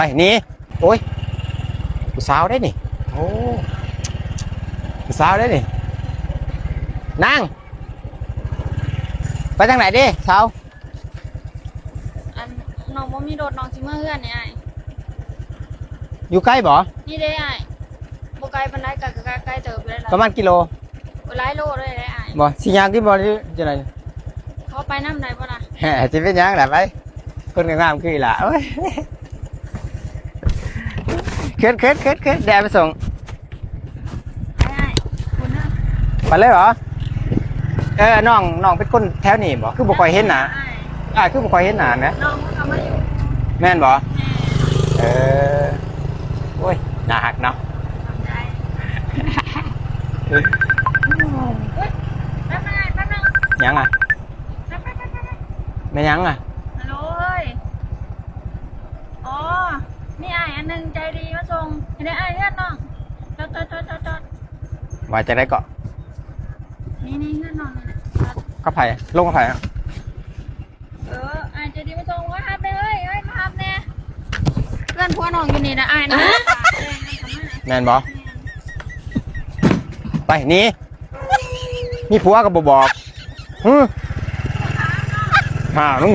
ไปนี่โอ้ยผู้สาวได้นี่โอ้ผู้สาวได้นี่นั่งไปทางไหนดิสาวอันน้องบ่มีรถน้องสิมาเฮือนนี่อ้าย อยู่ใกล้บ่นี่เด้อ้ายบ่ไกลปานใดก็ใกล้เติบเลยล่ะประมาณกิโลหลายโลเลยได้อ้ายบ่สิยางที่บ่หรือจังได๋ เขาไปน้ำไหนบ่ล่ะ แหมสิเป็นหยังล่ะไปคนงามๆคือล่ะโอ้ยเคิดแดดไปส่ง อ้ายคุณนะ ไปเลยเหรอน้องเป็นคนแถวนี้บ่คือบ่ค่อยเห็นหน้าคือบ่ค่อยเห็นหน้านะ น้องเขามาอยู่ แม่นบ่โอ้ยน่าฮักเนาะ ใจแป๊บนึง ยังอ่ะ แป๊บ ไม่ยังอ่ะ ฮัลโหลเอ้ยอ๋อนี่อ้ายอันนึงใจดีมาส่งให้ได้อ้ายเฮือนน้องจอดว่าจะได้เกาะ นี่เฮือนน้องนี่นะ ก็ไผ่ลงก็ไผ่ อ้ายใจดีมาส่งว่าฮับได้เอ้ยมาฮับแน่เพื่อนพัวน้องอยู่นี่นะอ้ายนะ แม่นบ่ไปนี่มีผัวก็บ่บอกฮึลุง